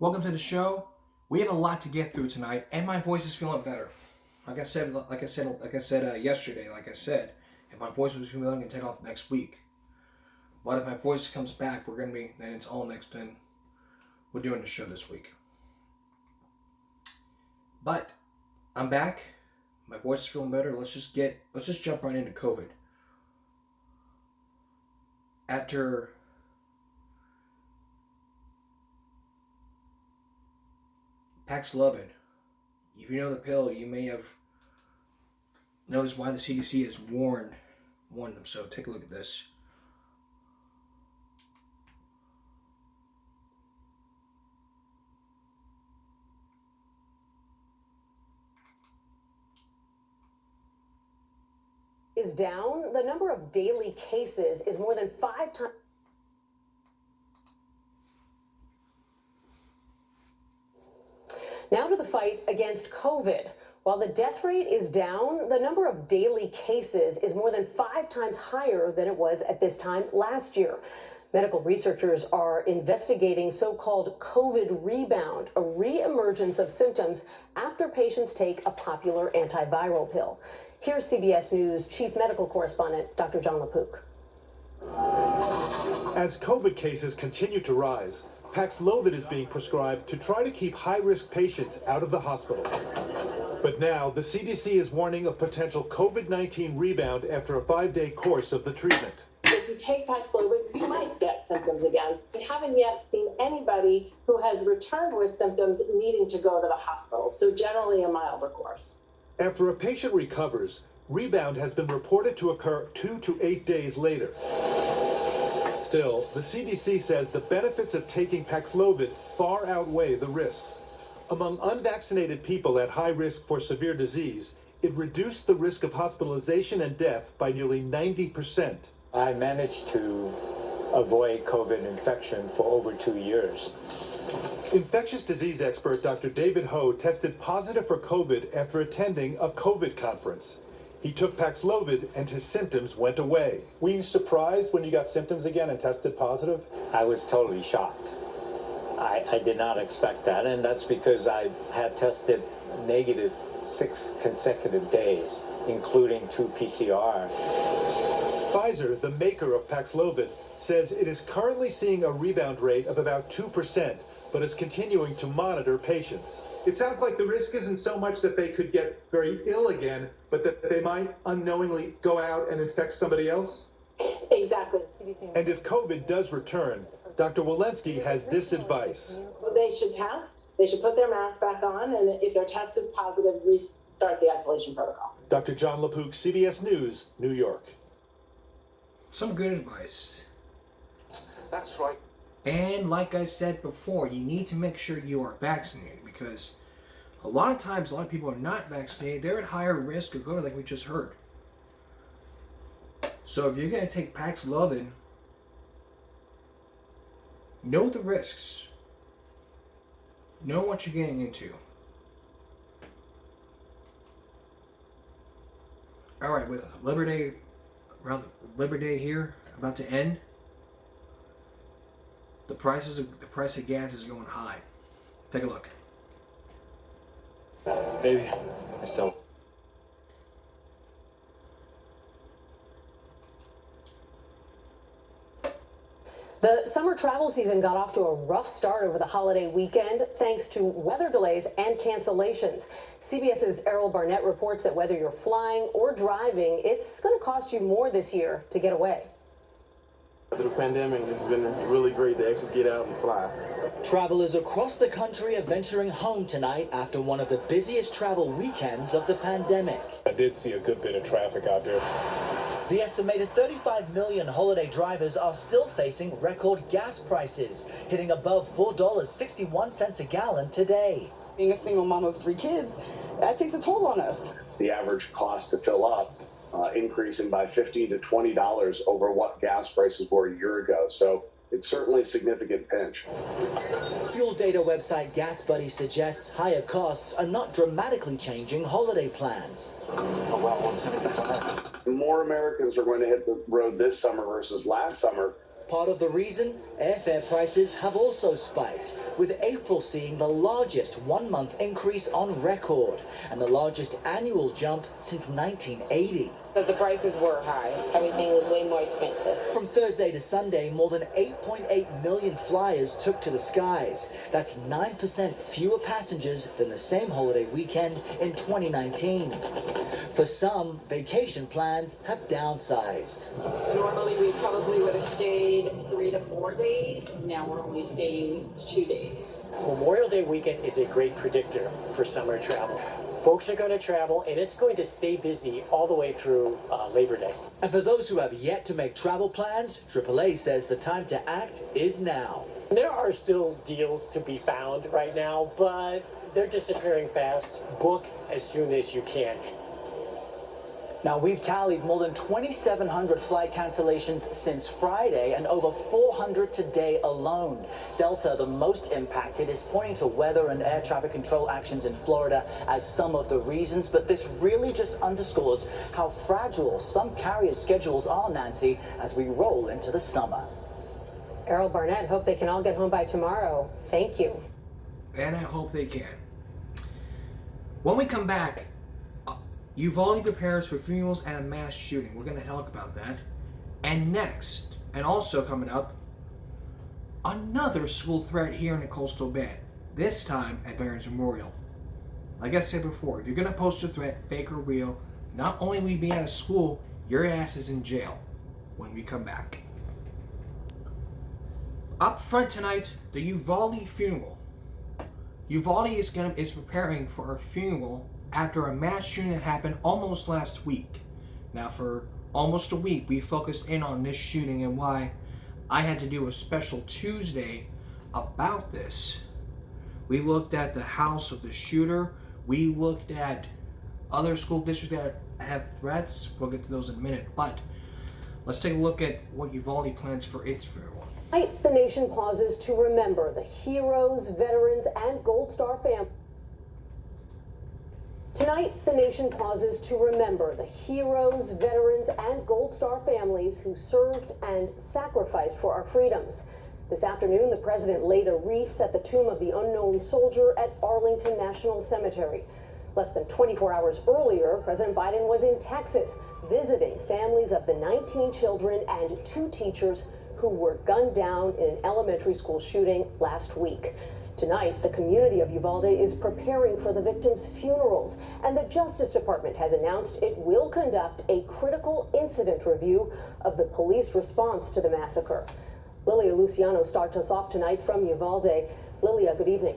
Welcome to the show. We have a lot to get through tonight, and my voice is feeling better. Yesterday, if my voice was feeling, I'm gonna take off next week. But if my voice comes back, then it's all next. Then we're doing the show this week. But I'm back. My voice is feeling better. Let's just jump right into COVID. After Paxlovid, if you know the pill, you may have noticed why the CDC has warned them. So take a look at this. Is down. The number of daily cases is more than 5 times. Now to the fight against COVID. While the death rate is down, the number of daily cases is more than 5 times higher than it was at this time last year. Medical researchers are investigating so-called COVID rebound, a re-emergence of symptoms after patients take a popular antiviral pill. Here's CBS News Chief Medical Correspondent Dr. John LaPook. As COVID cases continue to rise, Paxlovid is being prescribed to try to keep high-risk patients out of the hospital. But now, the CDC is warning of potential COVID-19 rebound after a 5-day course of the treatment. If you take Paxlovid, you might get symptoms again. We haven't yet seen anybody who has returned with symptoms needing to go to the hospital, so generally a milder course. After a patient recovers, rebound has been reported to occur 2 to 8 days later. Still, the CDC says the benefits of taking Paxlovid far outweigh the risks. Among unvaccinated people at high risk for severe disease, it reduced the risk of hospitalization and death by nearly 90%. I managed to avoid COVID infection for over 2 years. Infectious disease expert Dr. David Ho tested positive for COVID after attending a COVID conference. He took Paxlovid and his symptoms went away. Were you surprised when you got symptoms again and tested positive? I was totally shocked. I did not expect that, and that's because I had tested negative 6 consecutive days, including 2 PCR. Pfizer, the maker of Paxlovid, says it is currently seeing a rebound rate of about 2%, but is continuing to monitor patients. It sounds like the risk isn't so much that they could get very ill again, but that they might unknowingly go out and infect somebody else? Exactly. And if COVID does return, Dr. Walensky has this advice. They should test, they should put their mask back on, and if their test is positive, restart the isolation protocol. Dr. John LaPook, CBS News, New York. Some good advice. That's right. And like I said before, you need to make sure you are vaccinated, because a lot of times a lot of people are not vaccinated. They're at higher risk of COVID, like we just heard. So if you're going to take Paxlovid, know the risks. Know what you're getting into. Alright, with Labor Day here about to end, the price of gas is going high. Take a look. Maybe myself. The summer travel season got off to a rough start over the holiday weekend thanks to weather delays and cancellations. CBS's Errol Barnett reports that whether you're flying or driving, it's going to cost you more this year to get away. After the pandemic, it's been really great to actually get out and fly. Travelers across the country are venturing home tonight after one of the busiest travel weekends of the pandemic. I did see a good bit of traffic out there. The estimated 35 million holiday drivers are still facing record gas prices, hitting above $4.61 a gallon today. Being a single mom of 3 kids, that takes a toll on us. The average cost to fill up increasing by $15 to $20 over what gas prices were a year ago. So it's certainly a significant pinch. Fuel data website GasBuddy suggests higher costs are not dramatically changing holiday plans. More Americans are going to hit the road this summer versus last summer, Part of the reason, airfare prices have also spiked, with April seeing the largest one-month increase on record and the largest annual jump since 1980. Because the prices were high. Everything was way more expensive. From Thursday to Sunday, more than 8.8 million flyers took to the skies. That's 9% fewer passengers than the same holiday weekend in 2019. For some, vacation plans have downsized. Normally, we probably would have stayed 3 to 4 days. Now we're only staying 2 days. Memorial Day weekend is a great predictor for summer travel. Folks are going to travel, and it's going to stay busy all the way through Labor Day. And for those who have yet to make travel plans, AAA says the time to act is now. There are still deals to be found right now, but they're disappearing fast. Book as soon as you can. Now, we've tallied more than 2,700 flight cancellations since Friday and over 400 today alone. Delta, the most impacted, is pointing to weather and air traffic control actions in Florida as some of the reasons, but this really just underscores how fragile some carriers' schedules are, Nancy, as we roll into the summer. Errol Barnett, hope they can all get home by tomorrow. Thank you. And I hope they can. When we come back, Uvalde prepares for funerals and a mass shooting. We're going to talk about that. And next, and also coming up, another school threat here in the Coastal Bend. This time at Veterans Memorial. Like I said before, if you're going to post a threat, fake or real, not only will you be out of school, your ass is in jail when we come back. Up front tonight, the Uvalde funeral. Uvalde is preparing for a funeral after a mass shooting that happened almost last week. Now, for almost a week, we focused in on this shooting and why I had to do a special Tuesday about this. We looked at the house of the shooter. We looked at other school districts that have threats. We'll get to those in a minute. But let's take a look at what Uvalde plans for its funeral. Tonight, the nation pauses to remember the heroes, veterans, and Gold Star families. Tonight, the nation pauses to remember the heroes, veterans, and Gold Star families who served and sacrificed for our freedoms. This afternoon, the president laid a wreath at the tomb of the unknown soldier at Arlington National Cemetery. Less than 24 hours earlier, President Biden was in Texas visiting families of the 19 children and 2 teachers who were gunned down in an elementary school shooting last week. Tonight, the community of Uvalde is preparing for the victims' funerals, and the Justice Department has announced it will conduct a critical incident review of the police response to the massacre. Lilia Luciano starts us off tonight from Uvalde. Lilia, good evening.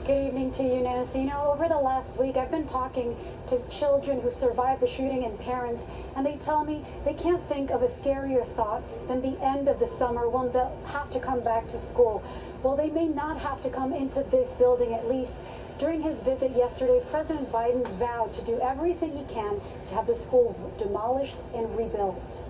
Good evening to you, Nancy. You know, over the last week, I've been talking to children who survived the shooting and parents, and they tell me they can't think of a scarier thought than the end of the summer when they'll have to come back to school. Well, they may not have to come into this building, at least. During his visit yesterday, President Biden vowed to do everything he can to have the school demolished and rebuilt.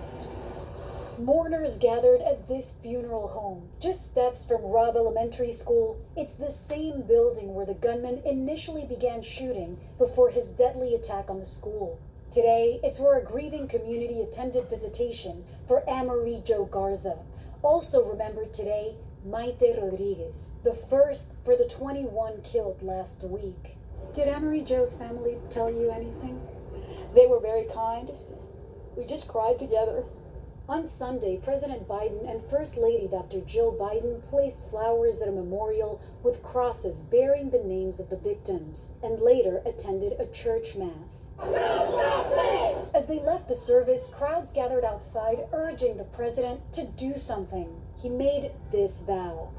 Mourners gathered at this funeral home, just steps from Robb Elementary School. It's the same building where the gunman initially began shooting before his deadly attack on the school. Today, it's where a grieving community attended visitation for Amerie Jo Garza. Also remembered today, Maite Rodriguez, the first for the 21 killed last week. Did Amerie Jo's family tell you anything? They were very kind. We just cried together. On Sunday, President Biden and First Lady Dr. Jill Biden placed flowers at a memorial with crosses bearing the names of the victims, and later attended a church mass. As they left the service, crowds gathered outside, urging the president to do something. He made this vow.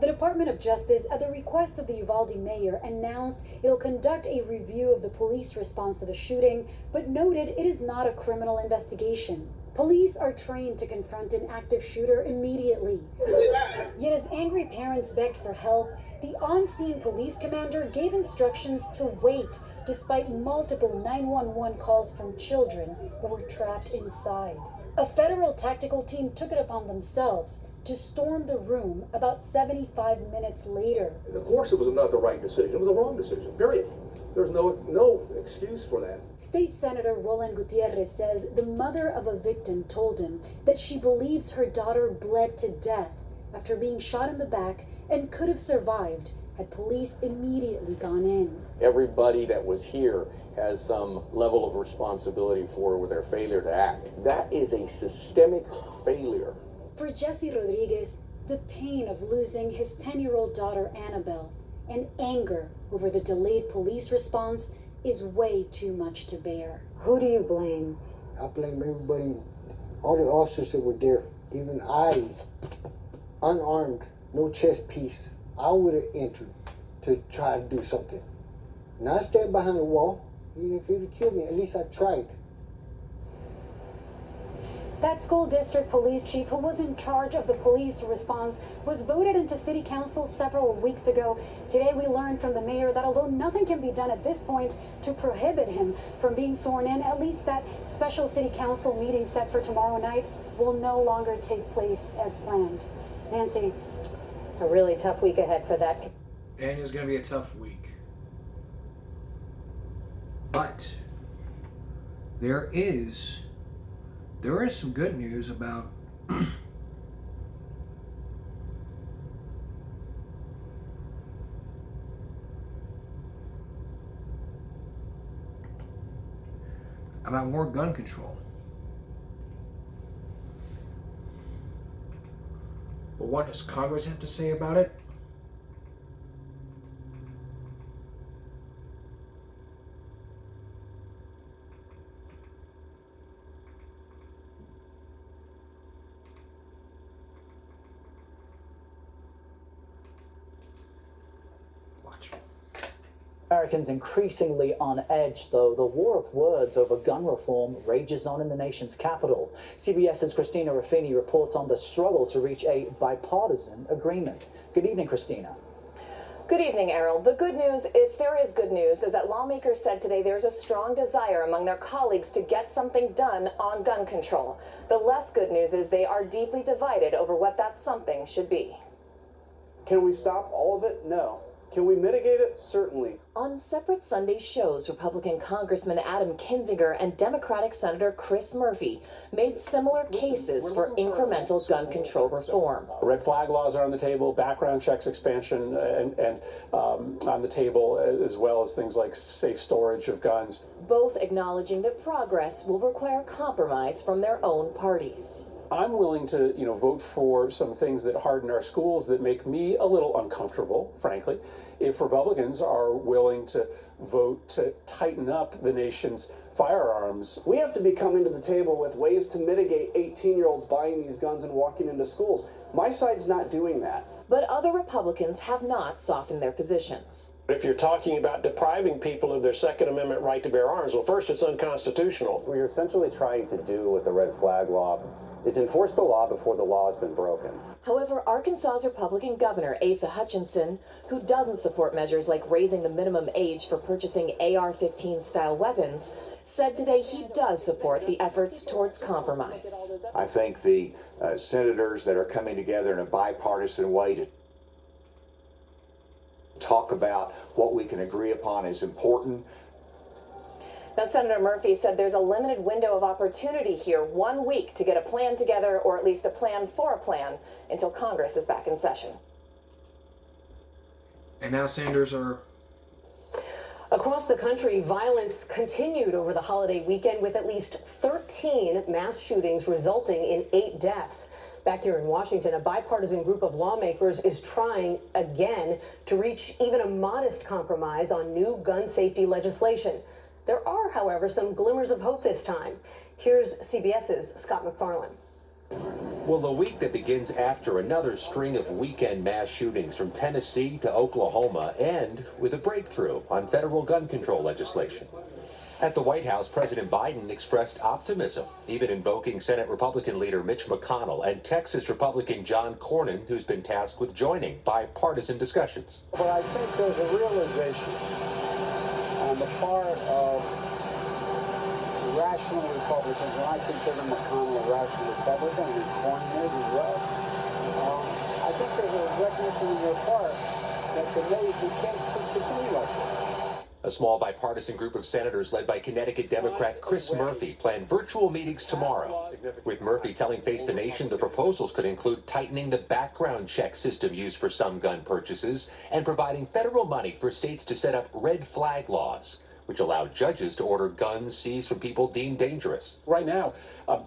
The Department of Justice, at the request of the Uvalde mayor, announced it'll conduct a review of the police response to the shooting, but noted it is not a criminal investigation. Police are trained to confront an active shooter immediately. Yet as angry parents begged for help, the on-scene police commander gave instructions to wait, despite multiple 911 calls from children who were trapped inside. A federal tactical team took it upon themselves to storm the room about 75 minutes later. Of course it was not the right decision, it was the wrong decision, period. There's no excuse for that. State Senator Roland Gutierrez says the mother of a victim told him that she believes her daughter bled to death after being shot in the back and could have survived had police immediately gone in. Everybody that was here has some level of responsibility for their failure to act. That is a systemic failure. For Jesse Rodriguez, the pain of losing his 10-year-old daughter Annabelle and anger over the delayed police response is way too much to bear. Who do you blame? I blame everybody, all the officers that were there. Even I, unarmed, no chest piece, I would have entered to try to do something. Not stand behind a wall. Even if it would kill me, at least I tried. That school district police chief who was in charge of the police response was voted into city council several weeks ago. Today we learned from the mayor that although nothing can be done at this point to prohibit him from being sworn in, at least that special city council meeting set for tomorrow night will no longer take place as planned. Nancy. A really tough week ahead for that. And it's going to be a tough week. But there is some good news about about more gun control. But what does Congress have to say about it? Americans increasingly on edge, though. The war of words over gun reform rages on in the nation's capital. CBS's Christina Ruffini reports on the struggle to reach a bipartisan agreement. Good evening, Christina. Good evening, Errol. The good news, if there is good news, is that lawmakers said today there's a strong desire among their colleagues to get something done on gun control. The less good news is they are deeply divided over what that something should be. Can we stop all of it? No. Can we mitigate it? Certainly. On separate Sunday shows, Republican Congressman Adam Kinzinger and Democratic Senator Chris Murphy made similar cases for incremental gun control reform. Red flag laws are on the table, background checks expansion and on the table, as well as things like safe storage of guns. Both acknowledging that progress will require compromise from their own parties. I'm willing to, vote for some things that harden our schools that make me a little uncomfortable, frankly, if Republicans are willing to vote to tighten up the nation's firearms. We have to be coming to the table with ways to mitigate 18-year-olds buying these guns and walking into schools. My side's not doing that. But other Republicans have not softened their positions. If you're talking about depriving people of their Second Amendment right to bear arms, well, first, it's unconstitutional. What you're essentially trying to do with the red flag law is enforce the law before the law has been broken. However, Arkansas's Republican Governor Asa Hutchinson, who doesn't support measures like raising the minimum age for purchasing AR-15 style weapons, said today he does support the efforts towards compromise. I think the senators that are coming together in a bipartisan way to talk about what we can agree upon is important. Now, Senator Murphy said there's a limited window of opportunity here, 1 week to get a plan together, or at least a plan for a plan, until Congress is back in session. And now senators are... Across the country, violence continued over the holiday weekend with at least 13 mass shootings resulting in 8 deaths. Back here in Washington, a bipartisan group of lawmakers is trying again to reach even a modest compromise on new gun safety legislation. There are, however, some glimmers of hope this time. Here's CBS's Scott McFarlane. Well, the week that begins after another string of weekend mass shootings from Tennessee to Oklahoma end with a breakthrough on federal gun control legislation. At the White House, President Biden expressed optimism, even invoking Senate Republican leader Mitch McConnell and Texas Republican John Cornyn, who's been tasked with joining bipartisan discussions. But I think there's a realization on the part of rational Republicans, and I consider McConnell a rational Republican, and Cornyn is as well. I think there's a recognition on their part that we can't continue like this. A small bipartisan group of senators led by Connecticut Democrat Chris Murphy planned virtual meetings tomorrow, with Murphy telling Face the Nation the proposals could include tightening the background check system used for some gun purchases and providing federal money for states to set up red flag laws, which allow judges to order guns seized from people deemed dangerous. Right now,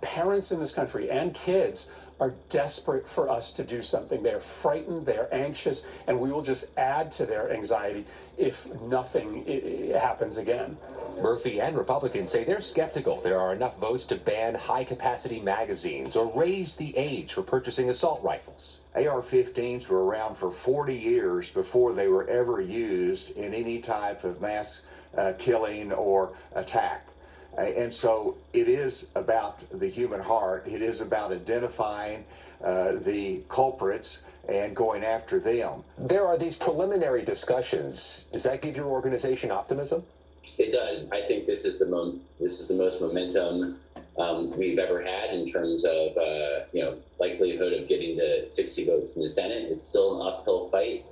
parents in this country and kids are desperate for us to do something. They're frightened, they're anxious, and we will just add to their anxiety if nothing happens again. Murphy and Republicans say they're skeptical there are enough votes to ban high-capacity magazines or raise the age for purchasing assault rifles. AR-15s were around for 40 years before they were ever used in any type of mass killing or attack. And so it is about the human heart. It is about identifying the culprits and going after them. There are these preliminary discussions. Does that give your organization optimism? It does. I think this is the most momentum we've ever had in terms of likelihood of getting the 60 votes in the Senate. It's still an uphill fight.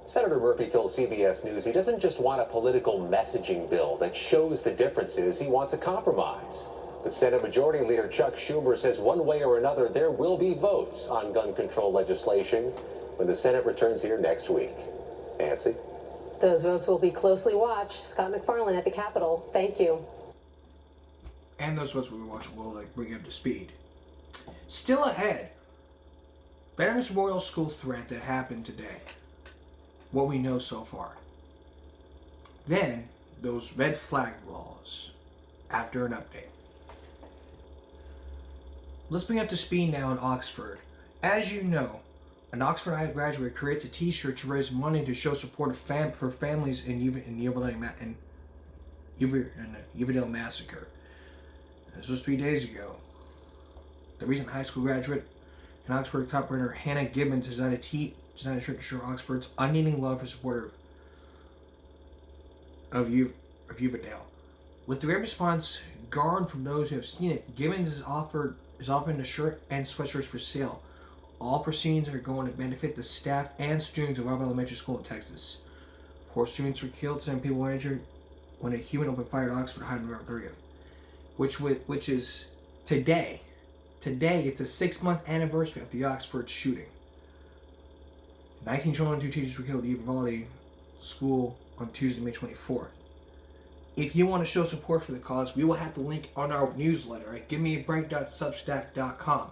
Senator Murphy told CBS News he doesn't just want a political messaging bill that shows the differences. He wants a compromise. But Senate Majority Leader Chuck Schumer says one way or another there will be votes on gun control legislation when the Senate returns here next week. Nancy? Those votes will be closely watched. Scott McFarlane at the Capitol. Thank you. And those votes we watch will bring you up to speed. Still ahead, Veterans Memorial School threat that happened today. What we know so far. Then, those red flag laws after an update. Let's bring up to speed now in Oxford. As you know, an Oxford High graduate creates a t-shirt to raise money to show support for families in Uvalde massacre. This was 3 days ago. The recent high school graduate and Oxford copywriter Hannah Gibbons designed a shirt to show Oxford's unending love for supporter of Uvalde. With the great response garnered from those who have seen it, Gibbons is offering the shirt and sweatshirts for sale. All proceeds are going to benefit the staff and students of Rebound Elementary School in Texas. 4 students were killed, 7 people were injured when a human opened fire at Oxford High on November 30th, which is today. Today, it's the 6-month anniversary of the Oxford shooting. 19 children and 2 teachers were killed at Uvalde School on Tuesday, May 24th. If you want to show support for the cause, we will have the link on our newsletter at givemeabreak.substack.com.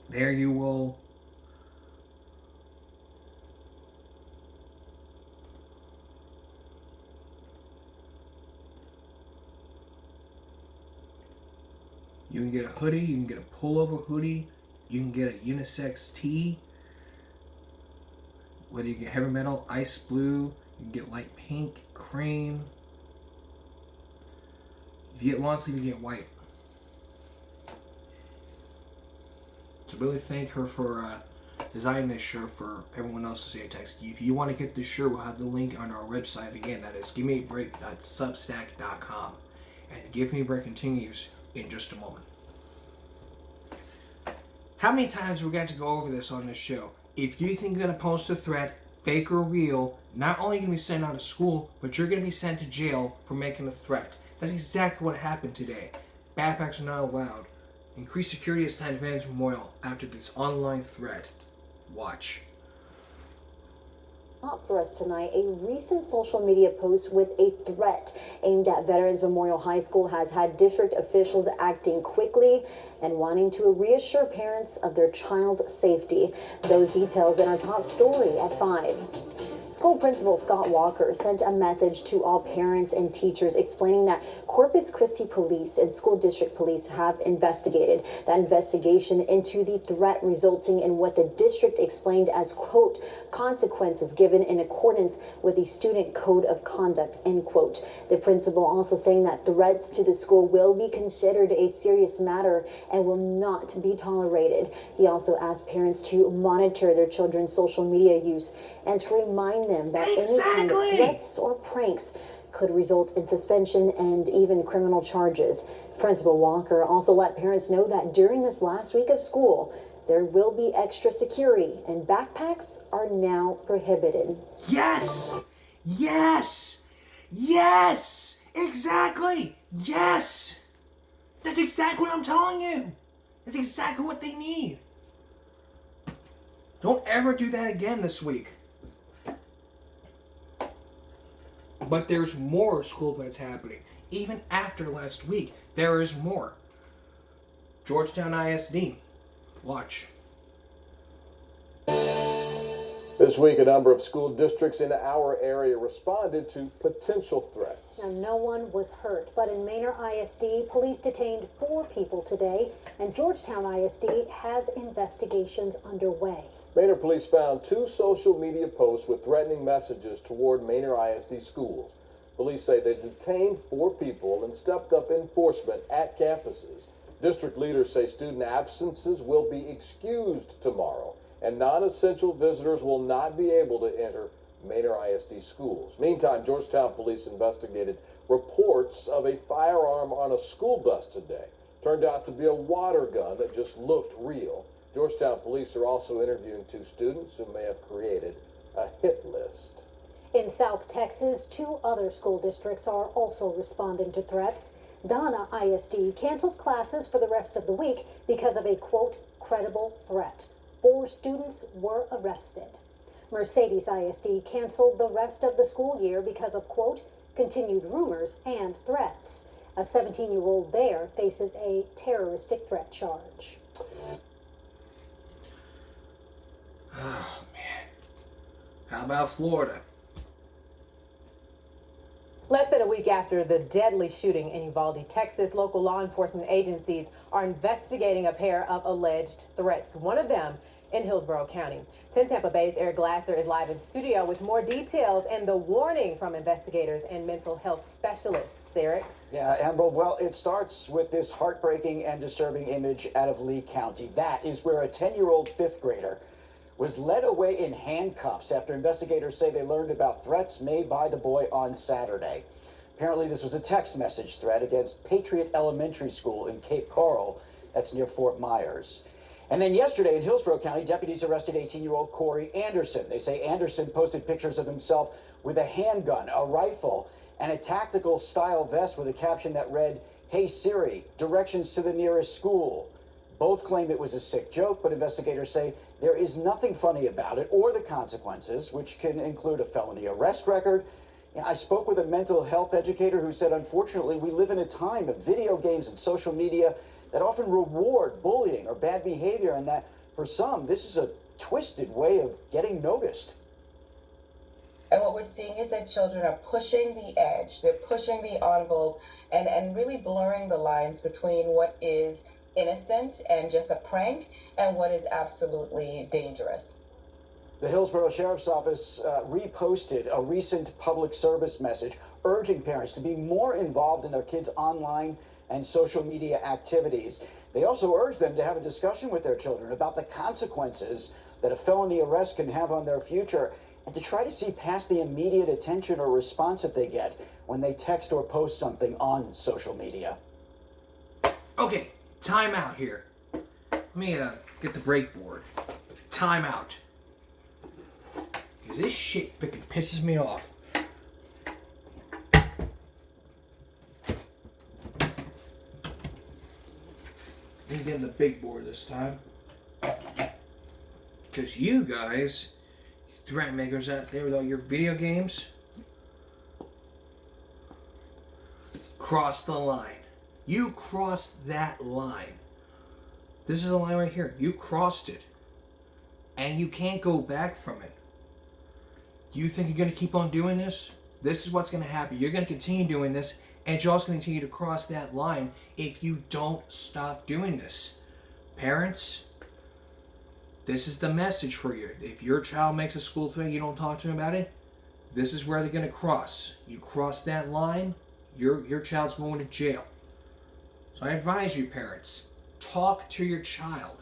There you will you can get a hoodie, you can get a pullover hoodie, you can get a unisex tee. Whether you get heavy metal, ice blue, you can get light pink, cream. If you get long sleeve, you get white. So really thank her for designing this shirt for everyone else to say text. If you want to get this shirt, we'll have the link on our website. Again, that is givemeabreak.substack.com. And Give Me a Break continues in just a moment. How many times we're going to go over this on this show? If you think you're going to post a threat, fake or real, not only going to be sent out of school, but you're going to be sent to jail for making a threat. That's exactly what happened today. Backpacks are not allowed. Increased security at St. Veterans Memorial after this online threat. Watch. Up for us tonight, a recent social media post with a threat aimed at Veterans Memorial High School has had district officials acting quickly and wanting to reassure parents of their child's safety. Those details in our top story at 5. School Principal Scott Walker sent a message to all parents and teachers explaining that Corpus Christi Police and School District Police have investigated. That investigation into the threat resulting in what the district explained as, quote, consequences given in accordance with the Student Code of Conduct, end quote. The principal also saying that threats to the school will be considered a serious matter and will not be tolerated. He also asked parents to monitor their children's social media use and to remind them that any kind of threats or pranks could result in suspension and even criminal charges. Principal Walker also let parents know that during this last week of school, There will be extra security, and backpacks are now prohibited. Yes! Yes! Yes! Exactly! Yes! That's exactly what I'm telling you! That's exactly what they need. Don't ever do that again this week. But there's more school threats happening. Even after last week, there is more. Georgetown ISD. Watch. This week, a number of school districts in our area responded to potential threats. Now, no one was hurt, but in Manor ISD, police detained 4 people today, and Georgetown ISD has investigations underway. Manor police found 2 social media posts with threatening messages toward Manor ISD schools. Police say they detained 4 people and stepped up enforcement at campuses. District leaders say student absences will be excused tomorrow, and non-essential visitors will not be able to enter Manor ISD schools. Meantime, Georgetown police investigated reports of a firearm on a school bus today. Turned out to be a water gun that just looked real. Georgetown police are also interviewing 2 students who may have created a hit list. In South Texas, 2 other school districts are also responding to threats. Donna ISD canceled classes for the rest of the week because of a, quote, credible threat. 4 students were arrested. Mercedes ISD canceled the rest of the school year because of, quote, continued rumors and threats. A 17-year-old there faces a terroristic threat charge. Oh, man. How about Florida? Less than a week after the deadly shooting in Uvalde, Texas, local law enforcement agencies are investigating a pair of alleged threats. One of them in Hillsborough County. 10 Tampa Bay's Eric Glasser is live in studio with more details and the warning from investigators and mental health specialists. Eric? Yeah, Amber, well, it starts with this heartbreaking and disturbing image out of Lee County. That is where a 10-year-old 5th grader was led away in handcuffs after investigators say they learned about threats made by the boy on Saturday. Apparently, this was a text message threat against Patriot Elementary School in Cape Coral. That's near Fort Myers. And then yesterday in Hillsborough County, deputies arrested 18-year-old Corey Anderson. They say Anderson posted pictures of himself with a handgun, a rifle, and a tactical style vest with a caption that read, "Hey Siri, directions to the nearest school." Both claim it was a sick joke, but investigators say there is nothing funny about it or the consequences, which can include a felony arrest record. I spoke with a mental health educator who said, unfortunately, we live in a time of video games and social media that often reward bullying or bad behavior, and that for some, this is a twisted way of getting noticed. And what we're seeing is that children are pushing the edge, they're pushing the envelope, and really blurring the lines between what is innocent and just a prank and what is absolutely dangerous. The Hillsborough Sheriff's Office reposted a recent public service message urging parents to be more involved in their kids' online and social media activities. They also urged them to have a discussion with their children about the consequences that a felony arrest can have on their future, and to try to see past the immediate attention or response that they get when they text or post something on social media. Okay, time out here. Let me get the break board. Time out. Because this shit freaking pisses me off. I'm getting the big board this time. Because you guys, threat makers out there with all your video games, crossed the line. You crossed that line. This is a line right here. You crossed it. And you can't go back from it. You think you're going to keep on doing this? This is what's going to happen. You're going to continue doing this, and you're also going to continue to cross that line if you don't stop doing this. Parents, this is the message for you. If your child makes a school threat, you don't talk to them about it, this is where they're going to cross. You cross that line, your child's going to jail. So I advise you, parents, talk to your child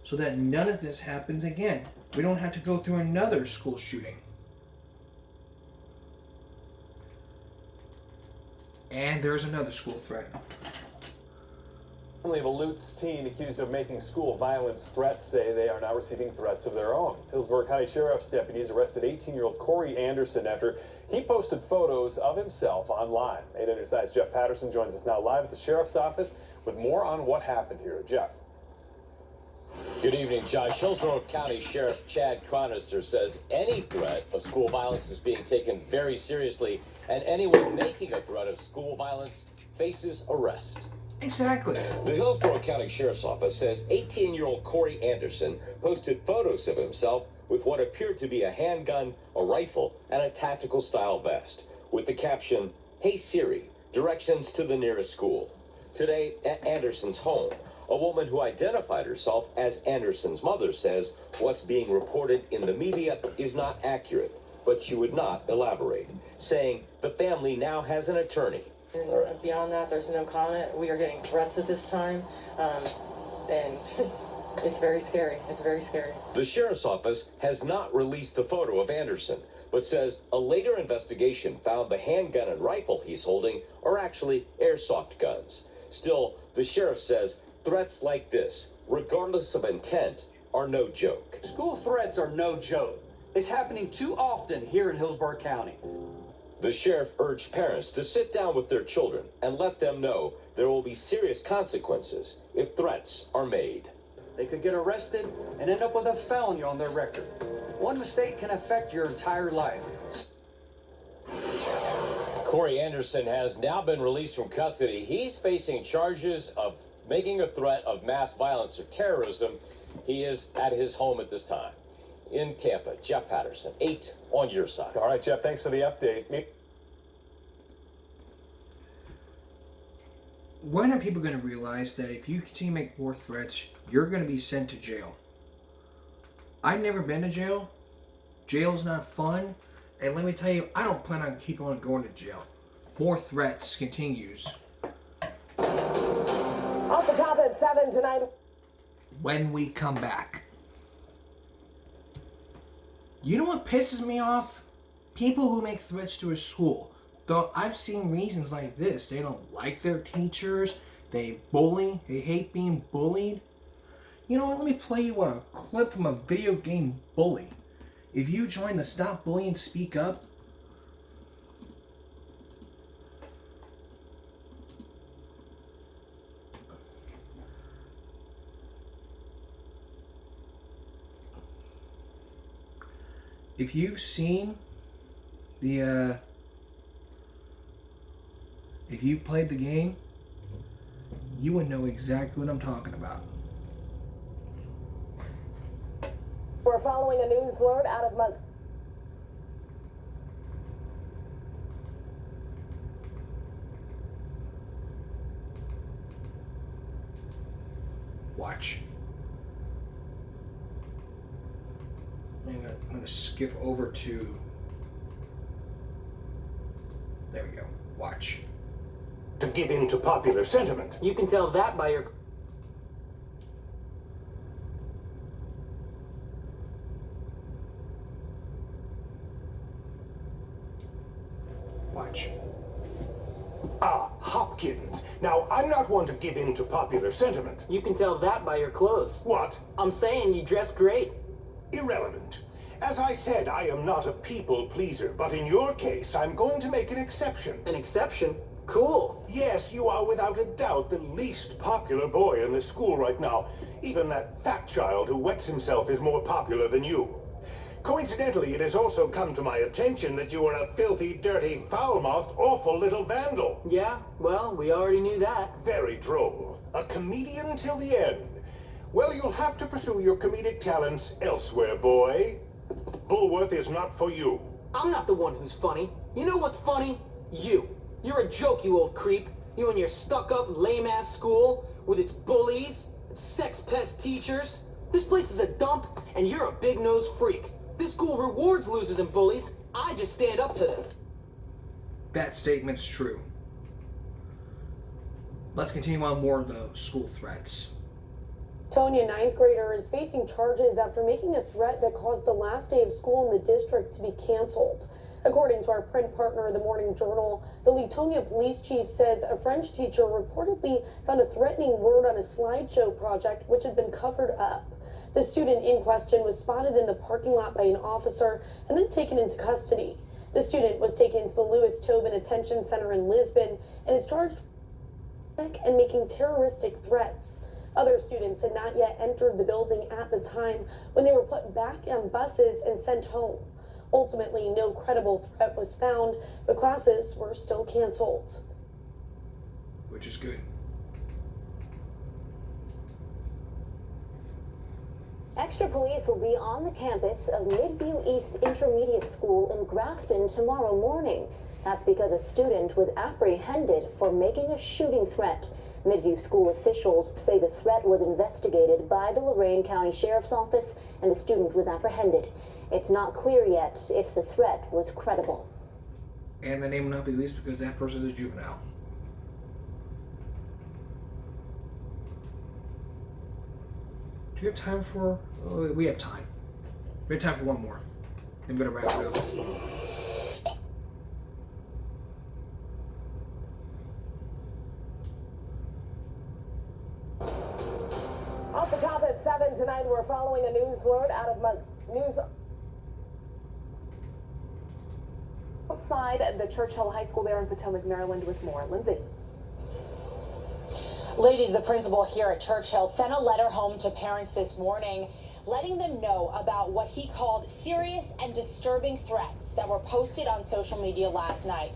so that none of this happens again. We don't have to go through another school shooting. And there's another school threat. Family of a Lutz teen accused of making school violence threats say they are now receiving threats of their own. Hillsborough County Sheriff's deputies arrested 18-year-old Corey Anderson after he posted photos of himself online. 8 on your side's Jeff Patterson joins us now live at the Sheriff's office with more on what happened here. Jeff. Good evening, Josh. Hillsborough County Sheriff Chad Chronister says any threat of school violence is being taken very seriously, and anyone making a threat of school violence faces arrest. Exactly. The Hillsborough County Sheriff's Office says 18-year-old Corey Anderson posted photos of himself with what appeared to be a handgun, a rifle, and a tactical-style vest, with the caption, "Hey Siri, directions to the nearest school." Today, at Anderson's home, a woman who identified herself as Anderson's mother says what's being reported in the media is not accurate, but she would not elaborate, saying the family now has an attorney. And beyond that, there's no comment. We are getting threats at this time, and it's very scary. It's very scary. The sheriff's office has not released the photo of Anderson, but says a later investigation found the handgun and rifle he's holding are actually airsoft guns. Still, the sheriff says threats like this, regardless of intent, are no joke. School threats are no joke. It's happening too often here in Hillsborough County. The sheriff urged parents to sit down with their children and let them know there will be serious consequences if threats are made. They could get arrested and end up with a felony on their record. One mistake can affect your entire life. Corey Anderson has now been released from custody. He's facing charges of making a threat of mass violence or terrorism. He is at his home at this time. In Tampa, Jeff Patterson, 8 on your side. All right, Jeff, thanks for the update. When are people going to realize that if you continue to make more threats, you're going to be sent to jail? I've never been to jail. Jail's not fun. And let me tell you, I don't plan on keeping on going to jail. More threats continues. Off the top at 7 tonight. When we come back. You know what pisses me off? People who make threats to a school. Though I've seen reasons like this. They don't like their teachers. They bully. They hate being bullied. You know what? Let me play you a clip from a video game bully. If you join the Stop Bullying Speak Up, if you've seen the, if you played the game, you would know exactly what I'm talking about. We're following a news alert out of Watch. I'm gonna skip over to. There we go. Watch. To give in to popular sentiment. You can tell that by your... Watch. Ah, Hopkins. Now, I'm not one to give in to popular sentiment. You can tell that by your clothes. What? I'm saying you dress great. Irrelevant. As I said, I am not a people pleaser, but in your case, I'm going to make an exception. An exception? Cool. Yes, you are without a doubt the least popular boy in the school right now. Even that fat child who wets himself is more popular than you. Coincidentally, it has also come to my attention that you are a filthy, dirty, foul-mouthed, awful little vandal. Yeah, well, we already knew that. Very droll. A comedian till the end. Well, you'll have to pursue your comedic talents elsewhere, boy. Bulworth is not for you. I'm not the one who's funny. You know what's funny? You. You're a joke, you old creep. You and your stuck-up, lame-ass school with its bullies and sex-pest teachers. This place is a dump, and you're a big-nosed freak. This school rewards losers and bullies. I just stand up to them. That statement's true. Let's continue on more of the school threats. Latonia, 9th grader, is facing charges after making a threat that caused the last day of school in the district to be canceled. According to our print partner, the Morning Journal, the Latonia police chief says a French teacher reportedly found a threatening word on a slideshow project which had been covered up. The student in question was spotted in the parking lot by an officer and then taken into custody. The student was taken to the Louis Tobin Attention Center in Lisbon and is charged with and making terroristic threats. Other students had not yet entered the building at the time when they were put back on buses and sent home. Ultimately, no credible threat was found, but classes were still canceled. Which is good. Extra police will be on the campus of Midview East Intermediate School in Grafton tomorrow morning. That's because a student was apprehended for making a shooting threat. Midview school officials say the threat was investigated by the Lorain County Sheriff's Office and the student was apprehended. It's not clear yet if the threat was credible. And the name will not be released because that person is juvenile. Do you have time for... Oh, we have time. We have time for one more. I'm going to wrap it up. Off the top at 7 tonight, we're following a news alert out of news outside the Churchill High School there in Potomac, Maryland with more. Lindsay. Ladies, the principal here at Churchill sent a letter home to parents this morning letting them know about what he called serious and disturbing threats that were posted on social media last night.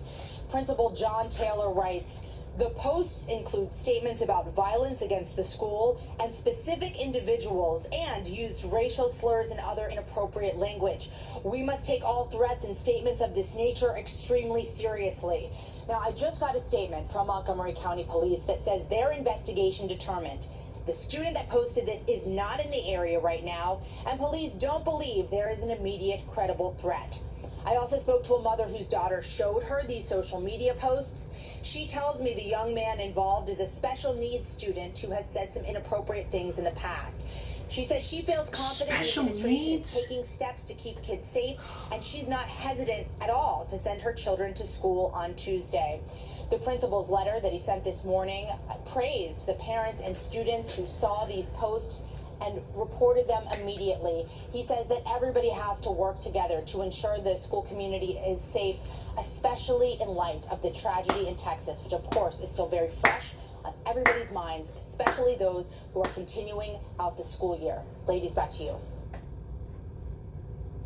Principal John Taylor writes, "The posts include statements about violence against the school and specific individuals and used racial slurs and other inappropriate language. We must take all threats and statements of this nature extremely seriously." Now, I just got a statement from Montgomery County Police that says their investigation determined the student that posted this is not in the area right now, and police don't believe there is an immediate credible threat. I also spoke to a mother whose daughter showed her these social media posts. She tells me the young man involved is a special needs student who has said some inappropriate things in the past. She says she feels confident the administration is taking steps to keep kids safe, and she's not hesitant at all to send her children to school on Tuesday. The principal's letter that he sent this morning praised the parents and students who saw these posts and reported them immediately. He says that everybody has to work together to ensure the school community is safe, especially in light of the tragedy in Texas, which of course is still very fresh on everybody's minds, especially those who are continuing out the school year. Ladies, back to you.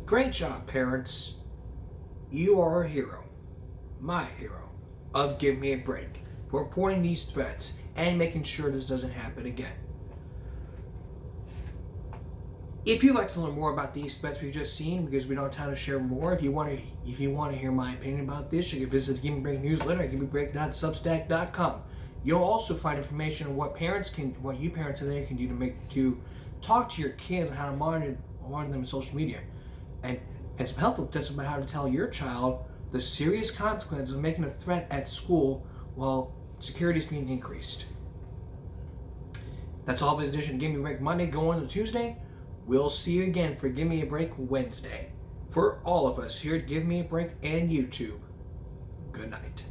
Great job, parents. You are a hero. My hero. Of Give Me a Break. For reporting these threats and making sure this doesn't happen again. If you'd like to learn more about these threats we've just seen, because we don't have time to share more, if you want to hear my opinion about this, you can visit the Give Me a Break newsletter at givemebreak.substack.com. You'll also find information on what you parents in there can do to talk to your kids on how to monitor them on social media, and some helpful tips about how to tell your child the serious consequences of making a threat at school while security is being increased. That's all for this edition of Give Me a Break Monday going to Tuesday. We'll see you again for Give Me a Break Wednesday. For all of us here at Give Me a Break and YouTube, good night.